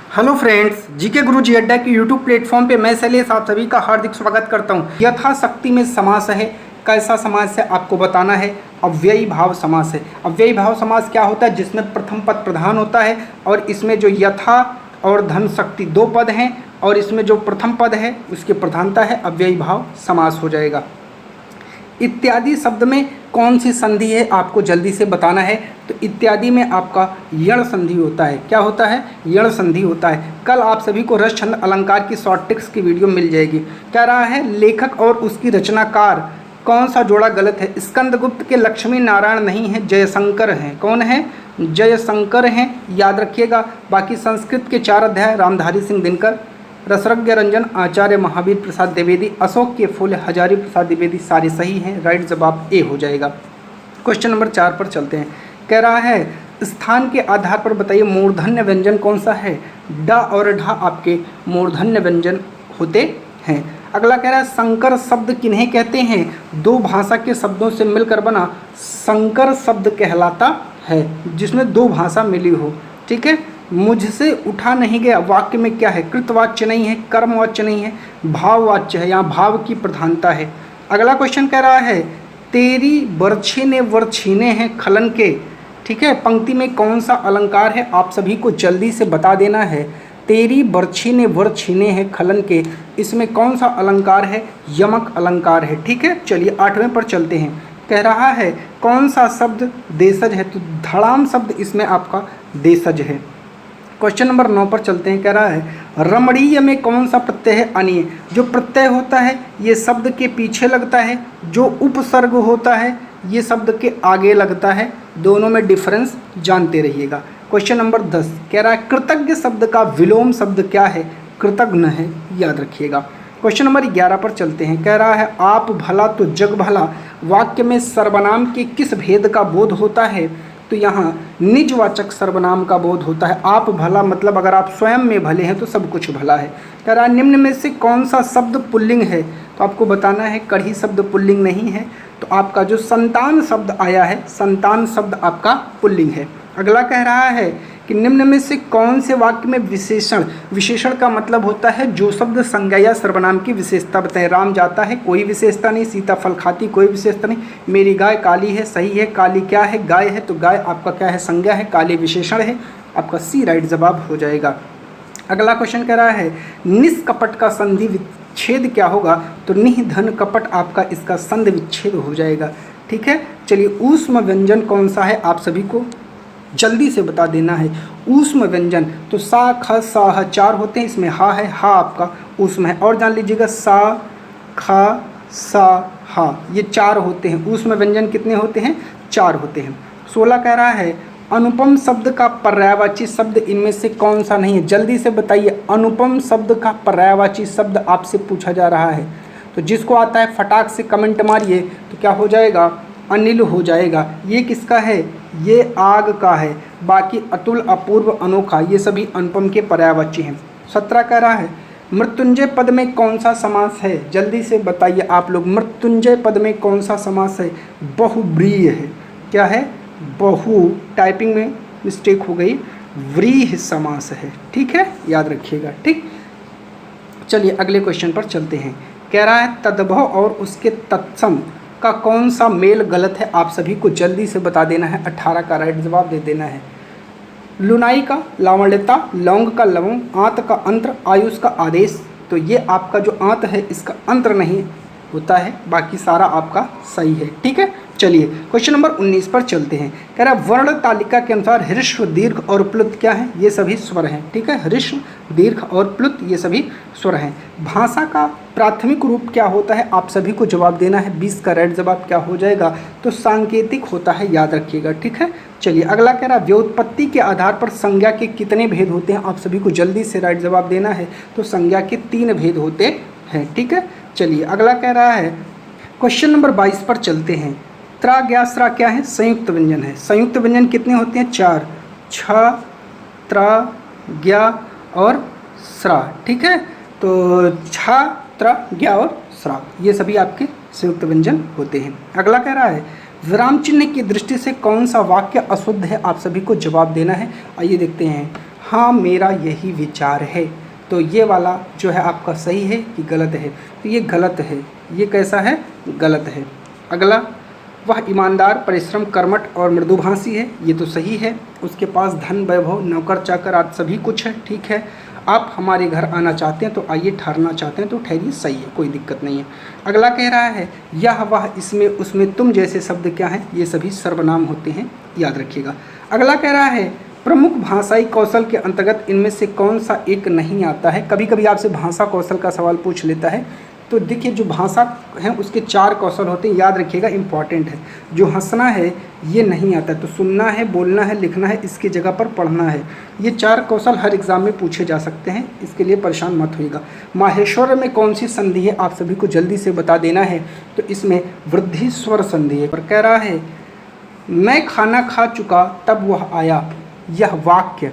Hello friends, GK गुरुजी अड्डा के YouTube platform पे मैं शैलेश आप सभी का हार्दिक स्वागत करता हूँ। यथाशक्ति में समास है, कैसा समास है आपको बताना है। अव्ययी भाव समास है। अव्ययी भाव समास क्या होता है? जिसमें प्रथम पद प्रधान होता है और इसमें जो यथा और धन शक्ति दो पद हैं और इसमें जो प्रथम पद है उसकी प्रधानता है, अव्ययी भाव समास हो जाएगा। इत्यादि शब्द में कौन सी संधि है आपको जल्दी से बताना है। तो इत्यादि में आपका यण संधि होता है। क्या होता है? यण संधि होता है। कल आप सभी को रस छंद अलंकार की शॉर्ट टिप्स की वीडियो मिल जाएगी। क्या रहा है? लेखक और उसकी रचनाकार कौन सा जोड़ा गलत है? स्कंदगुप्त के लक्ष्मी नारायण नहीं है, जयशंकर हैं। कौन है? जयशंकर हैं, याद रखिएगा। बाकी संस्कृत के 4 अध्याय रामधारी सिंह दिनकर, रसरज्ञ रंजन आचार्य महावीर प्रसाद द्विवेदी, अशोक के फूल हजारी प्रसाद द्विवेदी, सारे सही हैं। राइट जवाब ए हो जाएगा। क्वेश्चन नंबर 4 पर चलते हैं। कह रहा है स्थान के आधार पर बताइए मूर्धन्य व्यंजन कौन सा है। ड और ढ आपके मूर्धन्य व्यंजन होते हैं। अगला कह रहा है संकर शब्द किन्हें कहते हैं? दो भाषा के शब्दों से मिलकर बना संकर शब्द कहलाता है, जिसमें दो भाषा मिली हो। ठीक है। मुझसे उठा नहीं गया वाक्य में क्या है? कृतवाच्य नहीं है, कर्मवाच्य नहीं है, भाववाच्य है। यहाँ भाव की प्रधानता है। अगला क्वेश्चन कह रहा है तेरी बरछी ने वर छीने हैं खलन के। ठीक है। पंक्ति में कौन सा अलंकार है आप सभी को जल्दी से बता देना है। तेरी बरछी ने वर छीने हैं खलन के, इसमें कौन सा अलंकार है? यमक अलंकार है। ठीक है। चलिए 8वें पर चलते हैं। कह रहा है कौन सा शब्द देशज है? तो धड़ाम शब्द इसमें आपका देशज है। क्वेश्चन नंबर 9 पर चलते हैं। कह रहा है रमणीय में कौन सा प्रत्यय है? अनीय। जो प्रत्यय होता है ये शब्द के पीछे लगता है, जो उपसर्ग होता है ये शब्द के आगे लगता है। दोनों में डिफरेंस जानते रहिएगा। क्वेश्चन नंबर 10 कह रहा है कृतज्ञ शब्द का विलोम शब्द क्या है? कृतघ्न है, याद रखिएगा। क्वेश्चन नंबर 11 पर चलते हैं। कह रहा है आप भला तो जग भला वाक्य में सर्वनाम के किस भेद का बोध होता है? तो यहाँ निजवाचक सर्वनाम का बोध होता है। आप भला मतलब अगर आप स्वयं में भले हैं तो सब कुछ भला है। कह रहा है निम्न में से कौन सा शब्द पुल्लिंग है? तो आपको बताना है कढ़ी शब्द पुल्लिंग नहीं है। तो आपका जो संतान शब्द आया है, संतान शब्द आपका पुल्लिंग है। अगला कह रहा है कि निम्न में से कौन से वाक्य में विशेषण? विशेषण का मतलब होता है जो शब्द संज्ञा या सर्वनाम की विशेषता बताए। राम जाता है, कोई विशेषता नहीं। सीता फल खाती, कोई विशेषता नहीं। मेरी गाय काली है, सही है। काली क्या है? गाय है। तो गाय आपका क्या है? संज्ञा है। काली विशेषण है। आपका सी राइट जवाब हो जाएगा। अगला क्वेश्चन कह रहा है निष्कपट का संधि विच्छेद क्या होगा? तो निह धन कपट आपका इसका संधि विच्छेद हो जाएगा। ठीक है। चलिए ऊष्म व्यंजन कौन सा है आप सभी को जल्दी से बता देना है। ऊष्म व्यंजन तो सा ख सा ह 4 होते हैं, इसमें हा है। हा आपका ऊष्म है। और जान लीजिएगा सा ख सा हा ये 4 होते हैं। ऊष्म व्यंजन कितने होते हैं? 4 होते हैं। 16 कह रहा है अनुपम शब्द का पर्यायवाची शब्द इनमें से कौन सा नहीं है? जल्दी से बताइए। अनुपम शब्द का पर्यायवाची शब्द आपसे पूछा जा रहा है, तो जिसको आता है फटाक से कमेंट मारिए। तो क्या हो जाएगा? अनिल हो जाएगा। ये किसका है? ये आग का है। बाकी अतुल, अपूर्व, अनोखा ये सभी अनुपम के पर्यायवाची हैं। 17 कह रहा है मृत्युंजय पद में कौन सा समास है? जल्दी से बताइए आप लोग। मृत्युंजय पद में कौन सा समास है? बहुव्रीहि है। क्या है? बहु, टाइपिंग में मिस्टेक हो गई, व्रीहि समास है। ठीक है, याद रखिएगा। ठीक, चलिए अगले क्वेश्चन पर चलते हैं। कह रहा है तद्भव और उसके तत्सम का कौन सा मेल गलत है आप सभी को जल्दी से बता देना है। 18 का राइट जवाब दे देना है। लुनाई का लावण्यता, लौंग का लवंग, आंत का अंतर, आयुष का आदेश। तो ये आपका जो आंत है इसका अंतर नहीं होता है, बाकी सारा आपका सही है। ठीक है। चलिए क्वेश्चन नंबर 19 पर चलते हैं। कह रहा है वर्ण तालिका के अनुसार ह्रस्व, दीर्घ और प्लुत क्या है? ये सभी स्वर हैं। ठीक है। ह्रस्व, दीर्घ और प्लुत ये सभी स्वर हैं। भाषा का प्राथमिक रूप क्या होता है आप सभी को जवाब देना है। 20 का राइट जवाब क्या हो जाएगा? तो सांकेतिक होता है, याद रखिएगा। ठीक है। चलिए अगला कह रहा है व्युत्पत्ति के आधार पर संज्ञा के कितने भेद होते हैं? आप सभी को जल्दी से राइट जवाब देना है। तो संज्ञा के 3 भेद होते हैं। ठीक है। चलिए अगला कह रहा है क्वेश्चन नंबर 22 पर चलते हैं। त्रा ज्ञा स्रा क्या है? संयुक्त व्यंजन है। संयुक्त व्यंजन कितने होते हैं? 4। छ, त्रा, ज्ञा और स्रा। ठीक है। तो छ, त्रा, ज्ञा और स्रा ये सभी आपके संयुक्त व्यंजन होते हैं। अगला कह रहा है विराम चिन्ह की दृष्टि से कौन सा वाक्य अशुद्ध है? आप सभी को जवाब देना है। आइए देखते हैं। हाँ मेरा यही विचार है। तो ये वाला जो है आपका सही है कि गलत है? तो ये गलत है। ये कैसा है? गलत है। अगला, वह ईमानदार, परिश्रम, कर्मठ और मृदुभाषी है। ये तो सही है। उसके पास धन, वैभव, नौकर चाकर आदि सभी कुछ है। ठीक है, आप हमारे घर आना चाहते हैं तो आइए, ठहरना चाहते हैं तो ठहरिए, सही है, कोई दिक्कत नहीं है। अगला कह रहा है यह, वह, इसमें, उसमें, तुम जैसे शब्द क्या हैं? ये सभी सर्वनाम होते हैं, याद रखिएगा। अगला कह रहा है प्रमुख भाषाई कौशल के अंतर्गत इनमें से कौन सा एक नहीं आता है? कभी कभी आपसे भाषा कौशल का सवाल पूछ लेता है। तो देखिए, जो भाषा है उसके 4 कौशल होते हैं, याद रखिएगा, इंपॉर्टेंट है। जो हंसना है ये नहीं आता, तो सुनना है, बोलना है, लिखना है, इसकी जगह पर पढ़ना है। ये 4 कौशल हर एग्जाम में पूछे जा सकते हैं, इसके लिए परेशान मत होइएगा। माहेश्वर में कौन सी संधि है? आप सभी को जल्दी से बता देना है। तो इसमें वृद्धि स्वर संधि है। पर कह रहा है मैं खाना खा चुका तब वह आया, यह वाक्य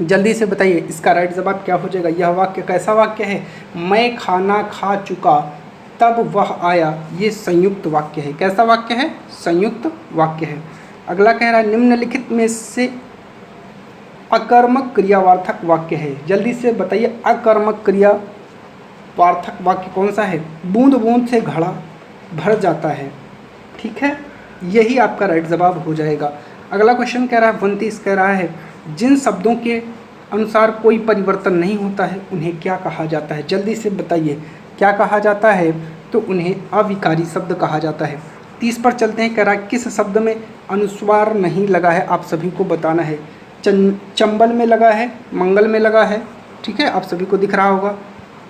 जल्दी से बताइए, इसका राइट जवाब क्या हो जाएगा? यह वाक्य कैसा वाक्य है? मैं खाना खा चुका तब वह आया, ये संयुक्त वाक्य है। कैसा वाक्य है? संयुक्त वाक्य है। अगला कह रहा है निम्नलिखित में से अकर्मक क्रियावार्थक वाक्य है। जल्दी से बताइए, अकर्मक क्रियावार्थक वाक्य कौन सा है? बूंद बूंद से घड़ा भर जाता है। ठीक है, यही आपका राइट जवाब हो जाएगा। अगला क्वेश्चन कह रहा है 29 कह रहा है जिन शब्दों के अनुसार कोई परिवर्तन नहीं होता है उन्हें क्या कहा जाता है? जल्दी से बताइए, क्या कहा जाता है? तो उन्हें अविकारी शब्द कहा जाता है। 30 पर चलते हैं। कह रहा है किस शब्द में अनुस्वार नहीं लगा है? आप सभी को बताना है। चंबल में लगा है, मंगल में लगा है, ठीक है, आप सभी को दिख रहा होगा।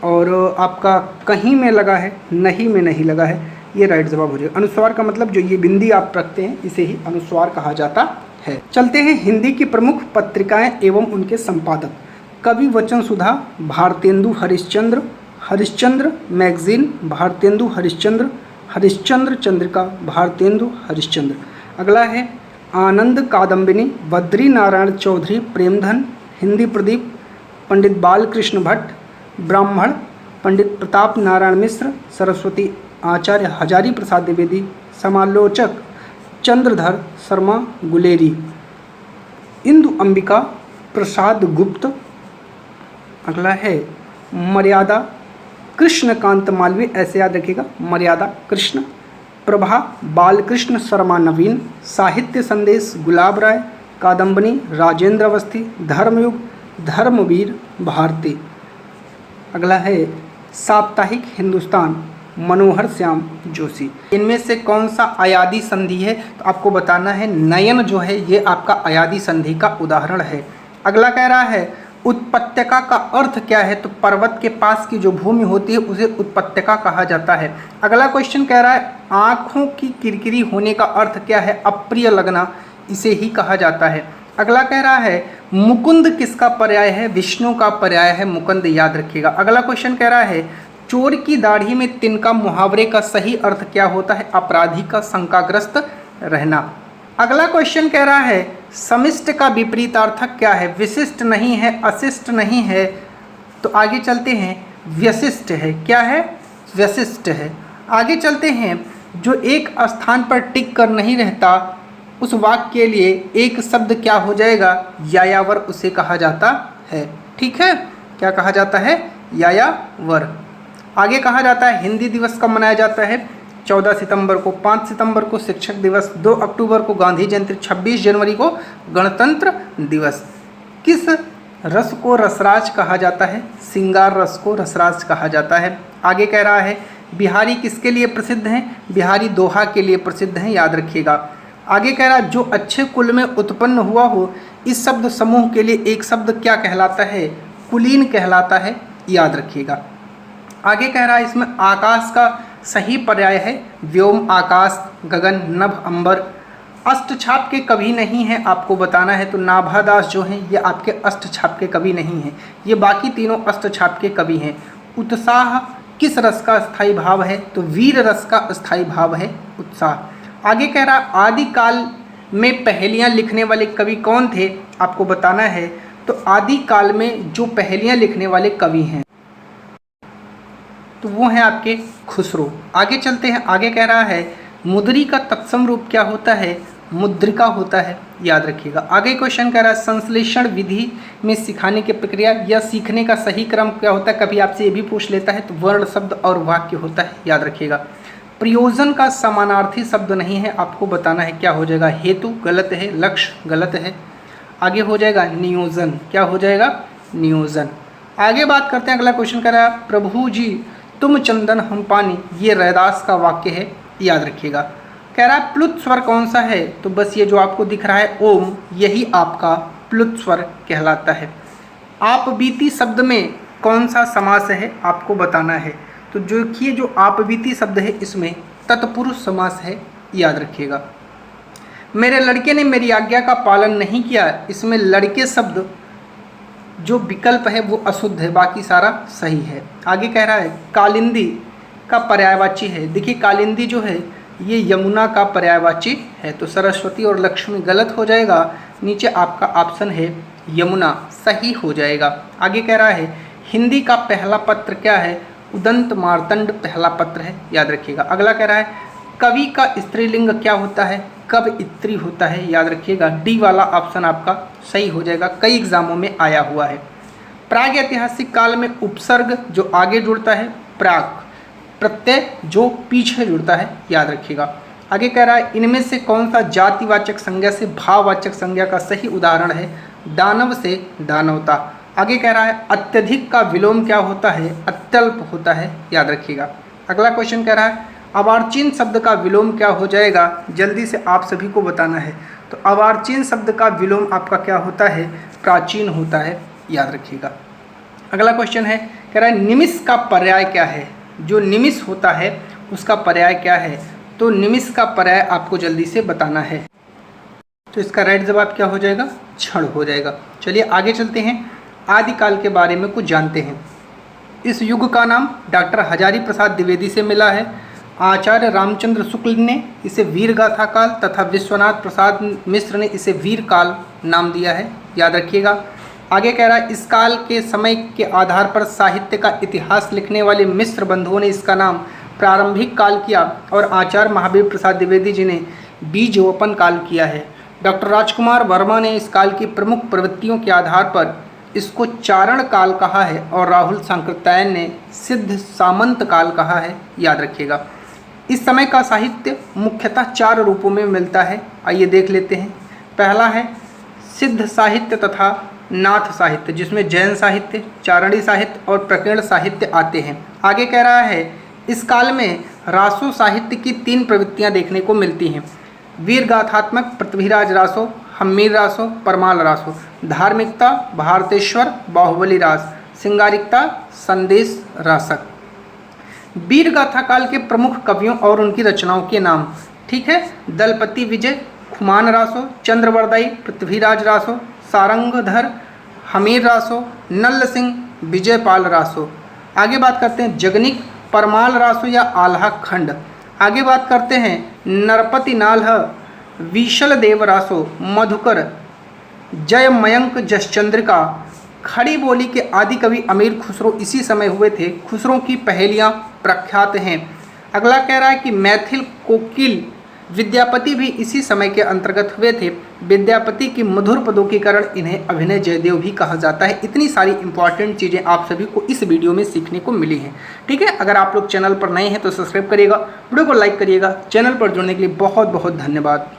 और आपका कहीं में लगा है, नहीं में नहीं लगा है, ये राइट जवाब हो जाएगा। अनुस्वार का मतलब जो ये बिंदी आप रखते हैं इसे ही अनुस्वार कहा जाता है। चलते हैं हिंदी की प्रमुख पत्रिकाएं एवं उनके संपादक। कवि वचन सुधा, भारतेंदु हरिश्चंद्र, हरिश्चंद्र मैगजीन, भारतेंदु हरिश्चंद्र, हरिश्चंद्र चंद्रिका, भारतेंदु हरिश्चंद्र। अगला है आनंद कादम्बिनी, बद्री नारायण चौधरी, प्रेमधन, हिंदी प्रदीप, पंडित बालकृष्ण भट्ट, ब्राह्मण, पंडित प्रताप नारायण मिश्र, सरस्वती आचार्य हजारी प्रसाद द्विवेदी, समालोचक चंद्रधर शर्मा गुलेरी, इंदु अंबिका प्रसाद गुप्त। अगला है मर्यादा कृष्णकांत मालवीय, ऐसे याद रखिएगा, मर्यादा कृष्ण, प्रभा बालकृष्ण शर्मा नवीन, साहित्य संदेश गुलाब राय, कादम्बनी राजेंद्र अवस्थी, धर्मयुग धर्मवीर भारती। अगला है साप्ताहिक हिंदुस्तान मनोहर श्याम जोशी। इनमें से कौन सा अयादी संधि है? तो आपको बताना है नयन जो है ये आपका अयादी संधि का उदाहरण है। अगला कह रहा है उत्पत्यका का अर्थ क्या है? तो पर्वत के पास की जो भूमि होती है उसे उत्पत्यका कहा जाता है। अगला क्वेश्चन कह रहा है आँखों की किरकिरी होने का अर्थ क्या है? अप्रिय लगना, इसे ही कहा जाता है। अगला कह रहा है मुकुंद किसका पर्याय है? विष्णु का पर्याय है मुकुंद, याद रखिएगा। अगला क्वेश्चन कह रहा है चोर की दाढ़ी में तिनका मुहावरे का सही अर्थ क्या होता है? अपराधी का शंकाग्रस्त रहना। अगला क्वेश्चन कह रहा है समिष्ट का विपरीतार्थक क्या है? विशिष्ट नहीं है, अशिष्ट नहीं है, तो आगे चलते हैं व्यशिष्ट है। क्या है? व्यशिष्ट है। आगे चलते हैं जो एक स्थान पर टिक कर नहीं रहता उस वाक्य के लिए एक शब्द क्या हो जाएगा? यायावर उसे कहा जाता है। ठीक है, क्या कहा जाता है? यायावर। आगे कहा जाता है हिंदी दिवस कब मनाया जाता है? 14 सितंबर को, 5 सितंबर को शिक्षक दिवस, 2 अक्टूबर को गांधी जयंती, 26 जनवरी को गणतंत्र दिवस। किस रस को रसराज कहा जाता है? सिंगार रस को रसराज कहा जाता है। आगे कह रहा है बिहारी किसके लिए प्रसिद्ध हैं? बिहारी दोहा के लिए प्रसिद्ध हैं, याद रखिएगा। आगे कह रहा है जो अच्छे कुल में उत्पन्न हुआ हो, इस शब्द समूह के लिए एक शब्द क्या कहलाता है? कुलीन कहलाता है, याद रखिएगा। आगे कह रहा है इसमें आकाश का सही पर्याय है व्योम, आकाश, गगन, नभ, अंबर। अष्टछाप के कवि नहीं है, आपको बताना है। तो नाभादास जो हैं ये आपके अष्टछाप के कवि नहीं हैं, ये बाकी तीनों अष्टछाप के कवि हैं। उत्साह किस रस का स्थायी भाव है? तो वीर रस का स्थायी भाव है उत्साह। आगे कह रहा आदिकाल में पहेलियाँ लिखने वाले कवि कौन थे? आपको बताना है। तो आदिकाल में जो पहेलियाँ लिखने वाले कवि हैं तो वो हैं आपके खुसरो। आगे चलते हैं। आगे कह रहा है मुद्री का तत्सम रूप क्या होता है? मुद्रिका होता है, याद रखिएगा। आगे क्वेश्चन कह रहा है संश्लेषण विधि में सिखाने की प्रक्रिया या सीखने का सही क्रम क्या होता है, कभी आपसे ये भी पूछ लेता है। तो वर्ण, शब्द और वाक्य होता है, याद रखिएगा। प्रयोजन का समानार्थी शब्द नहीं है, आपको बताना है क्या हो जाएगा। हेतु गलत है, लक्ष्य गलत है। आगे हो जाएगा नियोजन, क्या हो जाएगा, नियोजन। आगे बात करते हैं, अगला क्वेश्चन कह रहा है प्रभु जी तुम चंदन हम पानी, ये रैदास का वाक्य है, याद रखिएगा। कह रहा है प्लुत स्वर कौन सा है, तो बस ये जो आपको दिख रहा है ओम, यही आपका प्लुत स्वर कहलाता है। आप बीती शब्द में कौन सा समास है, आपको बताना है। तो जो कि जो आप बीती शब्द है इसमें तत्पुरुष समास है, याद रखिएगा। मेरे लड़के ने मेरी आज्ञा का पालन नहीं किया, इसमें लड़के शब्द जो विकल्प है वो अशुद्ध है, बाकी सारा सही है। आगे कह रहा है कालिंदी का पर्यायवाची है। देखिए कालिंदी जो है ये यमुना का पर्यायवाची है, तो सरस्वती और लक्ष्मी गलत हो जाएगा। नीचे आपका ऑप्शन है यमुना, सही हो जाएगा। आगे कह रहा है हिंदी का पहला पत्र क्या है, उदंत मार्तंड पहला पत्र है, याद रखिएगा। अगला कह रहा है कवि का स्त्रीलिंग क्या होता है, कवयित्री होता है, याद रखिएगा। डी वाला ऑप्शन आपका सही हो जाएगा, कई एग्जामों में आया हुआ है। प्राग ऐतिहासिक काल में उपसर्ग जो आगे जुड़ता है, प्राग, प्रत्यय जो पीछे जुड़ता है, याद रखिएगा। आगे कह रहा है इनमें से कौन सा जातिवाचक संज्ञा से भाववाचक संज्ञा का सही उदाहरण है, दानव से दानवता। आगे कह रहा है अत्यधिक का विलोम क्या होता है, अत्यल्प होता है, याद रखिएगा। अगला क्वेश्चन कह रहा है अर्वाचीन शब्द का विलोम क्या हो जाएगा, जल्दी से आप सभी को बताना है। तो अर्वाचीन शब्द का विलोम आपका क्या होता है, प्राचीन होता है, याद रखिएगा। अगला क्वेश्चन है कह रहा है निमिष का पर्याय क्या है, जो निमिष होता है उसका पर्याय क्या है। तो निमिष का पर्याय आपको जल्दी से बताना है। तो इसका राइट जवाब क्या हो जाएगा, क्षण हो जाएगा। चलिए आगे चलते हैं, आदिकाल के बारे में कुछ जानते हैं। इस युग का नाम डॉक्टर हजारी प्रसाद द्विवेदी से मिला है। आचार्य रामचंद्र शुक्ल ने इसे वीरगाथा काल तथा विश्वनाथ प्रसाद मिश्र ने इसे वीर काल नाम दिया है, याद रखिएगा। आगे कह रहा है इस काल के समय के आधार पर साहित्य का इतिहास लिखने वाले मिश्र बंधुओं ने इसका नाम प्रारंभिक काल किया और आचार्य महावीर प्रसाद द्विवेदी जी ने बीजोपन काल किया है। डॉक्टर राजकुमार वर्मा ने इस काल की प्रमुख प्रवृत्तियों के आधार पर इसको चारण काल कहा है और राहुल सांकृत्यायन ने सिद्ध सामंत काल कहा है, याद रखिएगा। इस समय का साहित्य मुख्यतः 4 रूपों में मिलता है, आइए देख लेते हैं। पहला है सिद्ध साहित्य तथा नाथ साहित्य, जिसमें जैन साहित्य, चारणी साहित्य और प्रकीर्ण साहित्य आते हैं। आगे कह रहा है इस काल में रासो साहित्य की 3 प्रवृत्तियां देखने को मिलती हैं, वीरगाथात्मक पृथ्वीराज रासो, हम्मीर रासो, परमाल रासो। धार्मिकता भारतेश्वर बाहुबली रास, सिंगारिकता संदेश रासक। वीरगाथा काल के प्रमुख कवियों और उनकी रचनाओं के नाम, ठीक है, दलपति विजय, खुमान रासो, चंद्रवरदाई, पृथ्वीराज रासो, सारंगधर, हमीर रासो, नल्ल सिंह, विजयपाल रासो। आगे बात करते हैं जगनिक, परमाल रासो या आल्हा खंड। आगे बात करते हैं नरपति नाल्ह, विशल देव रासो, मधुकर, जय मयंक जसचंद्रिका। खड़ी बोली के आदि कवि अमीर खुसरो इसी समय हुए थे। खुसरो की पहेलियाँ प्रख्यात हैं। अगला कह रहा है कि मैथिल कोकिल विद्यापति भी इसी समय के अंतर्गत हुए थे। विद्यापति की मधुर पदों के कारण इन्हें अभिनय जयदेव भी कहा जाता है। इतनी सारी इंपॉर्टेंट चीज़ें आप सभी को इस वीडियो में सीखने को मिली हैं, ठीक है। अगर आप लोग चैनल पर नए हैं तो सब्सक्राइब करिएगा, वीडियो को लाइक करिएगा। चैनल पर जुड़ने के लिए बहुत बहुत धन्यवाद।